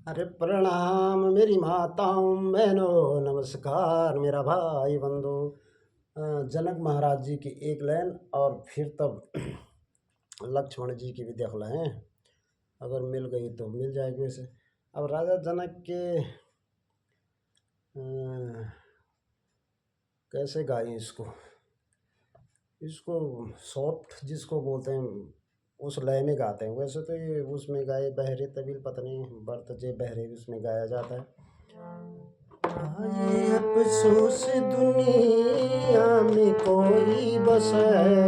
अरे प्रणाम मेरी माताओं बहनों, नमस्कार मेरा भाई बंधु। जनक महाराज जी की एक लाइन और फिर तब लक्ष्मण जी की भी देख लें। अगर मिल गई तो मिल जाएगी। वैसे अब राजा जनक के कैसे गाएं इसको इसको सॉफ्ट जिसको बोलते हैं उस लय में गाते हैं। वैसे तो ये उसमें गाए बहरे तबील पत्नी बर्त जे बहरे उसमें गाया जाता है। ये अफसोस दुनिया में कोई बस है,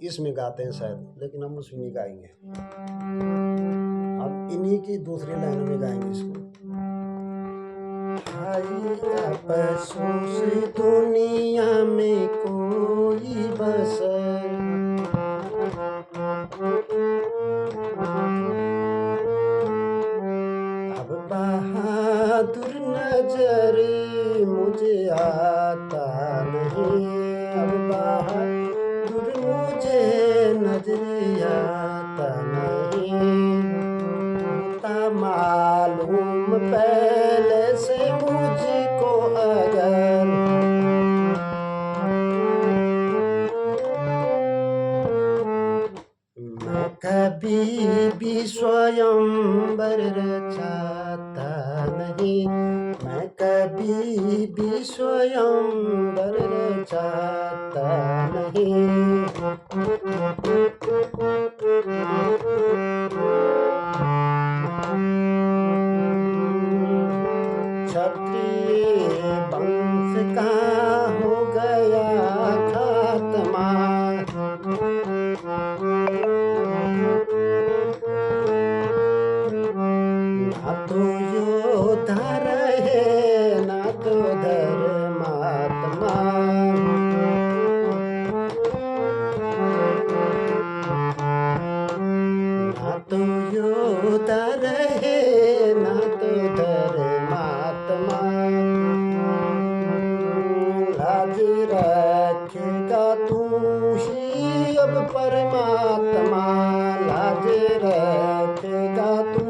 इसमें गाते हैं शायद, लेकिन हम उसमें नहीं गाएंगे। हम इन्हीं की दूसरी लाइन में गाएंगे इसको। ये अफसोस दुनिया में कोई बस है, अब बहादुर नजर मुझे आता नहीं, अब बहादुर मुझे नजर आता नहीं। होता मालूम पहले से मुझको अगर, मैं कभी भी स्वयंवर रचाता नहीं, मैं कभी भी स्वयंवर रचाता नहीं। क्षत्रिय वंश का हो गया खात्मा, ना तो योद्धा रहे ना तो धर्मात्मा। ना तो योद्धा रहे ना तो धर्मात्मा। लाज रखेगा तू ही अब परमात्मा, लाज रखेगा तू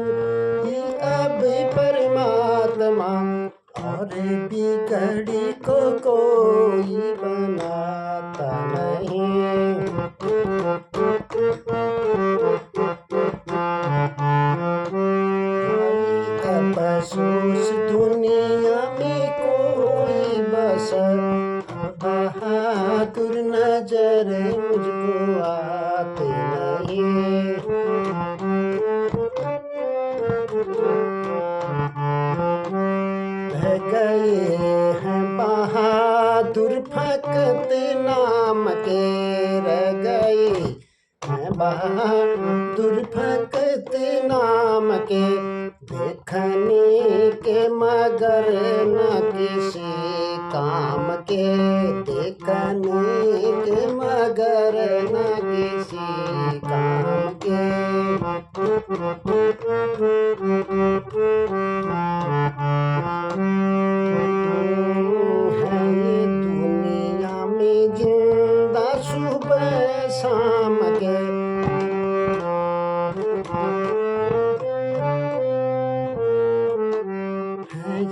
ही अब परमात्मा। और बिगड़ी को कोई बनाता नहीं, अफसोस दुनिया में कोई बस, बहादुर नजर मुझको आते नहीं। रह गए हैं बहादुर फकत नाम के, रह गए हैं बहादुर फकत नाम के। देखने के मगर न किसी काम के, देखने के मगर न किसी काम के। है ये दुनिया में जिंदा सुबह शाम के,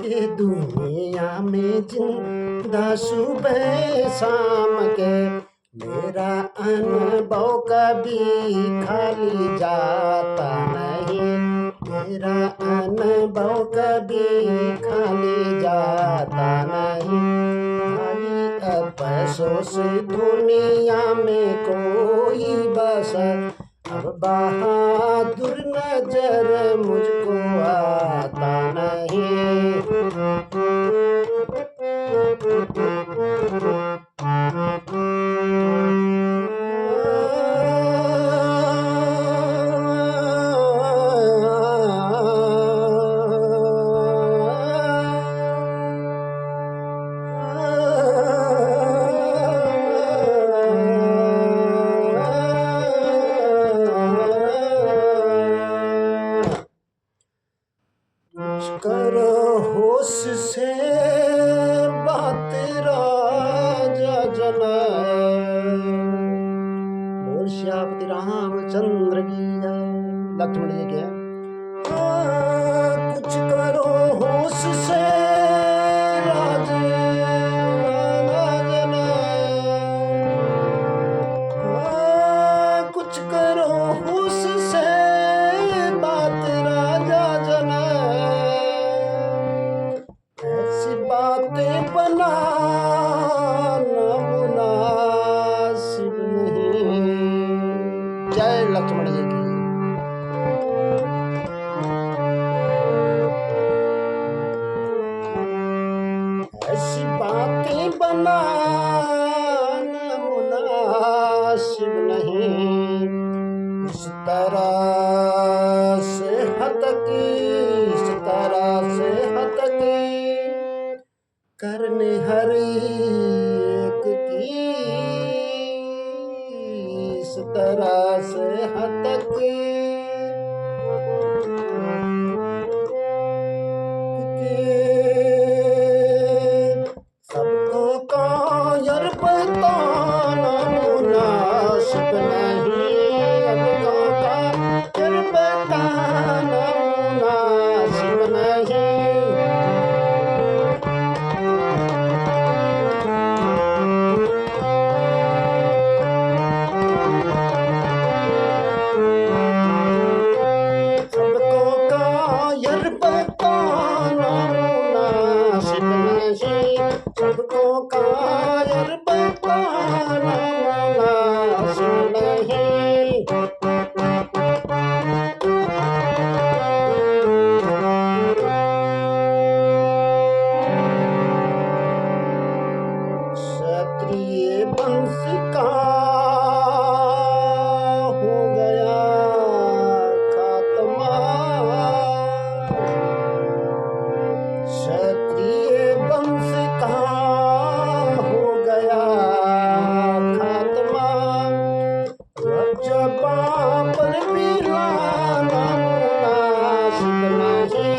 ये दुनिया में जिंदा सुबह शाम के। मेरा अनुभव कभी खाली जाता नहीं, मेरा अनुभव कभी खाली जाता नहीं। अफसोस दुनिया में कोई बस, अब बहादुर नजर मुझको आता नहीं। करो होश से बात राजा जनाए, बोल श्यापति रामचंद्र की जय। लक्ष्मण जी के हतकी, इस तरह से हतकी, करने हर एक की, इस तरह से हतकी, सबको कायर बताना मुनासिब नहीं, सबको कायर बताना मुनासिब नहीं। सबको कायर बताना मुनासिब नहीं, सबको कायर बताना मुनासिब नहीं। क्षत्रिय वंश का हो गया खात्मा, क्षत्रिय वंश का हो गया खात्मा, रज्जबा पर मिलाना मुनासिब नहीं।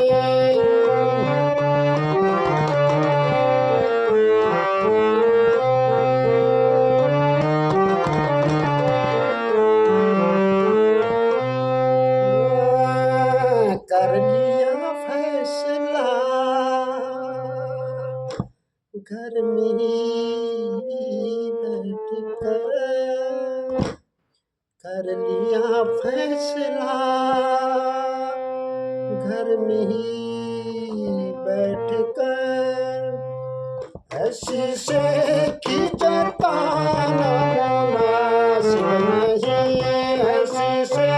कर लिया फैसला घर में बैठ कर, कर लिया फैसला घर में ही बैठ कर, ऐसी से खिंचताना मुनासिब नहीं, ऐसी से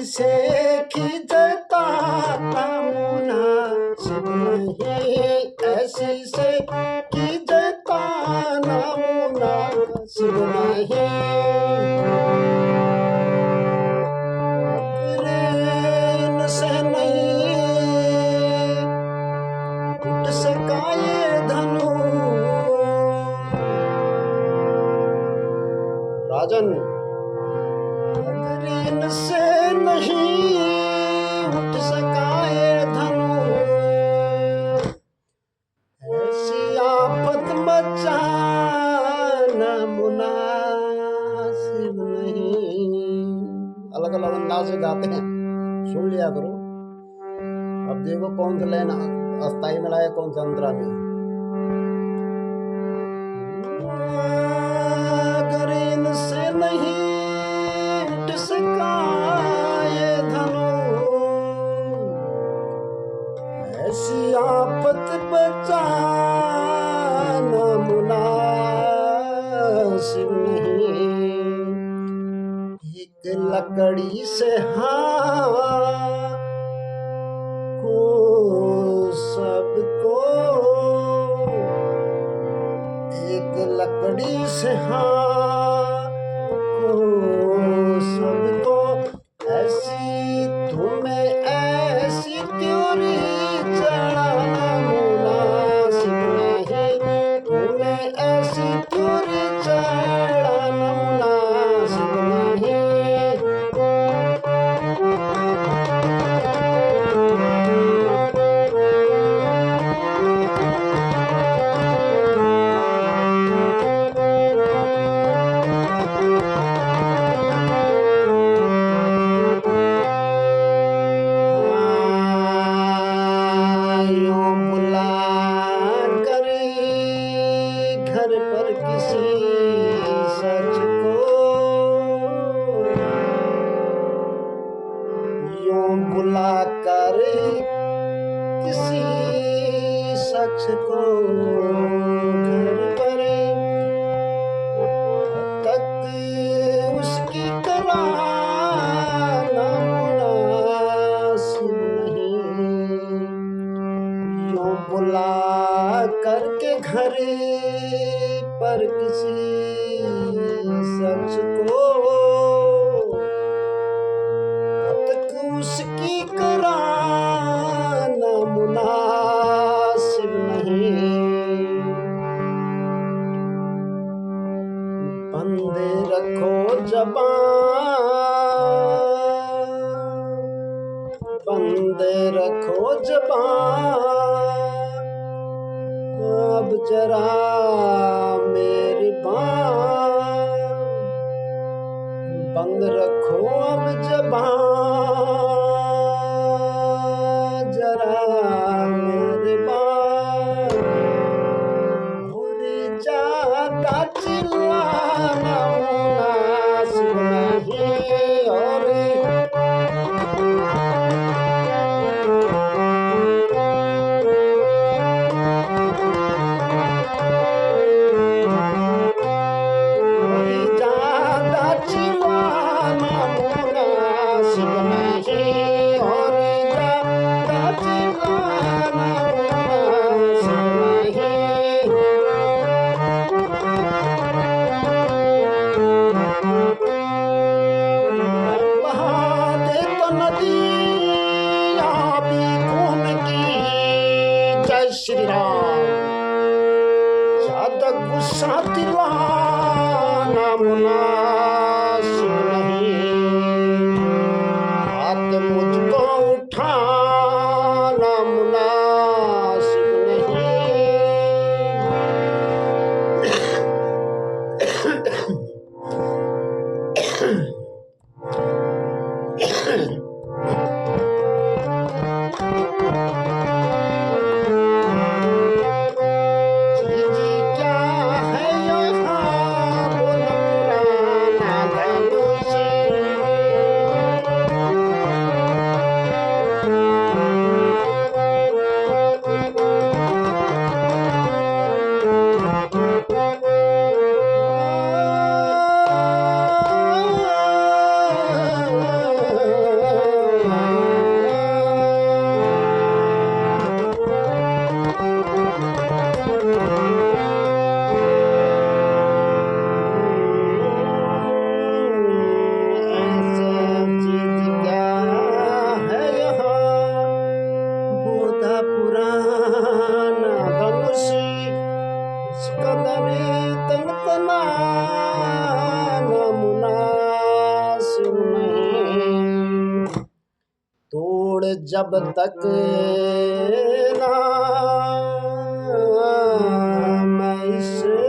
से खिंचताना मुनासिब नहीं, ऐसी से खिंचताना मुनासिब नहीं। प्रेम से नहीं उठ सका ये धनु, राजन अग्रीन से नहीं उठ सका ये धनु, ऐसी आफत मचाना मुनासिब नहीं। अलग अलग अंदाज से गाते हैं, सुन लिया करो। अब देखो कौन सा लाइन अस्थाई में लाया, कौन सा अंतरा में। अगर इनसे नहीं उठ सका ये धनु, ऐसी आफत बचाना मुनासिब नहीं। एक लकड़ी से को सबको, एक लकड़ी से को सबको, ऐसी तुम्हें ऐसी त्योरी चढ़ाना मुनासिब नहीं, तुम्हें ऐसी त्योरी चढ़ाना मुनासिब नहीं। घर पर किसी सच को यूं बुला कर, किसी शख्स को घर पर शख्स को हतक उसकी कराना मुनासिब नहीं। बंदे रखो ज़बान, बंदे रखो ज़बान, अब जरा मेरी बात बंद रखो अब ज़बान, जरा मेरी बात। और ज़्यादा चिल्लाना मुनासिब नहीं। और ज़्यादा चिल्लाना मुनासिब नहीं। और ज़्यादा चिल्लाना मुनासिब नहीं। बहा दे तो नदियाँ भी खून की, जय श्री राम। ज़्यादा गुस्सा दिलाना मुनासिब नहीं। हाथ मुझको उठाना मुनासिब नहीं। जी क्या है यहाँ बोल पुराना धनुष। पुराना धनुष कदमे तनतना मुनासिब नहीं। तोड़ जब तक ना मैं इसे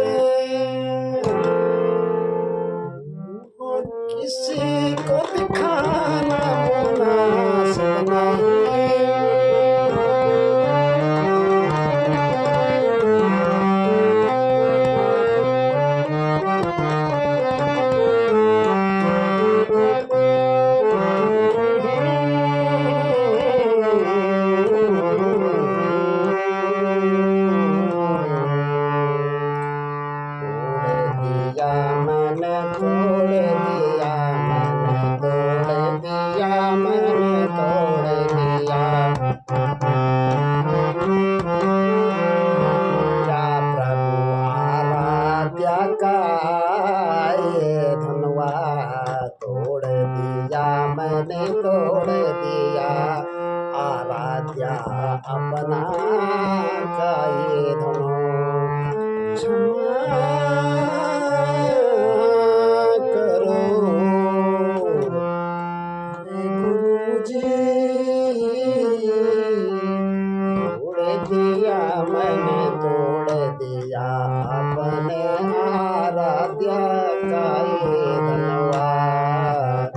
किसी को दिखाना मुनासिब नहीं। मैंने तोड़ दिया, मैंने तोड़ दिया, मैंने तोड़ दिया। या प्रभु आराध्या का ये धन्यवाद। तोड़ दिया मैंने तोड़ दिया, आराध्या अपना का ये धनो। क्षमा करो गुरुजी, तोड़ दिया मैंने तोड़ दिया, अपने आराध्या का ये धन्यवाद।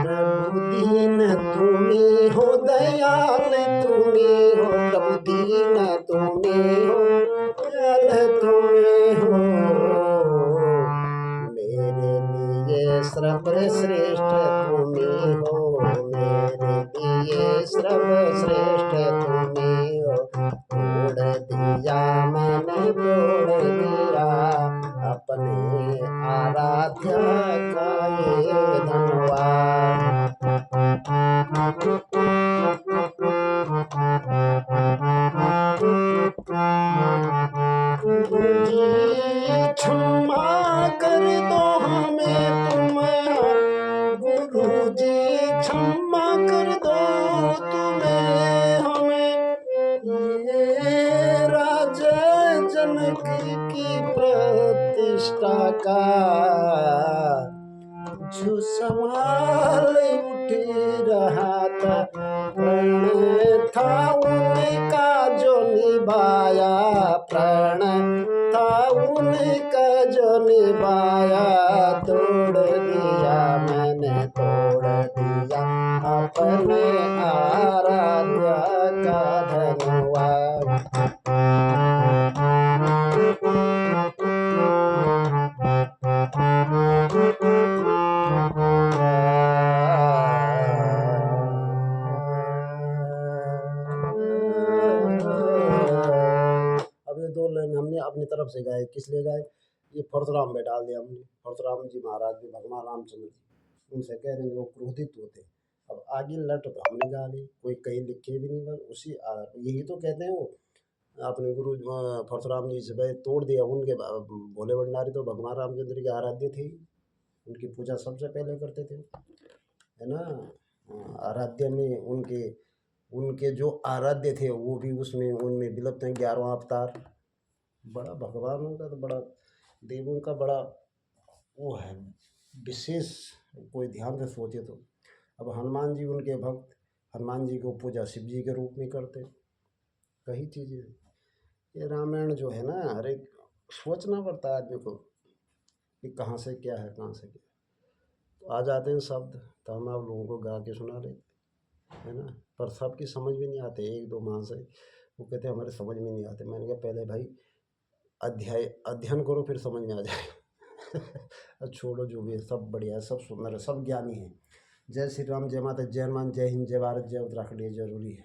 प्रभु दीन तुम्हें हो, दयाल तुम्हें हो, प्रभु दीन तुम्हें हो, दयाल तुम्हें हो। मेरे लिए सर्वश्रेष्ठ तुम्हें हो, मेरे लिए सर्वश्रेष्ठ तुम्हें हो। तोड़ दिया मैंने तोड़ दिया, अपने आराध्या का ये धन्यवाद। गुरुजी क्षमा कर दो हमें तुम्हें, गुरुजी क्षमा कर दो तुम्हें हमें, ये राजा जनक की प्रतिष्ठा का जो सवाल उठ रहा था, प्रण था उनका जो निभाया, प्रण था उनका जो निभाया, तोड़ दिया मैंने तोड़ दिया अपने आराध्य का धन्यवाद। अब ये 2 लाइन हमने अपनी तरफ से गाए, किस लिए गाए? ये परशुराम पे डाल दिया हमने। परशुराम जी महाराज भी भगवान रामचंद्र जी, उनसे कह रहे हैं वो क्रोधित होते। अब आगे लट तो हमने गा ली, कोई कहीं लिखे भी नहीं, बस उसी आधार पर यही तो कहते हैं वो अपने गुरु परशुराम जी से भाई तोड़ दिया। उनके भोले भंडारी तो भगवान रामचंद्र के आराध्य थे, उनकी पूजा सबसे पहले करते थे, है ना। आराध्य में उनके उनके जो आराध्य थे वो भी उसमें उनमें विलुप्त हैं 11वां अवतार। बड़ा भगवानों का तो बड़ा देवों का बड़ा वो है विशेष, कोई ध्यान से सोचे तो। अब हनुमान जी उनके भक्त, हनुमान जी को पूजा शिव जी के रूप में करते। कई चीज़ें ये रामायण जो है ना, हर एक सोचना पड़ता है आदमी को कि कहाँ से क्या है, कहाँ से क्या तो आ जाते हैं शब्द, तो हम आप लोगों को गा के सुना रहे, है ना। पर सबकी समझ में नहीं आते, 1-2 माह से वो कहते हमारे समझ में नहीं आते। मैंने कहा पहले भाई अध्ययन करो फिर समझ में आ जाए। छोड़ो जो भी है, सब बढ़िया है, सब सुंदर है, सब ज्ञानी है। जय श्री राम, जय माता, जय हनुमान, जय हिंद, जय भारत, जय उत्तराखंड। ये जरूरी है।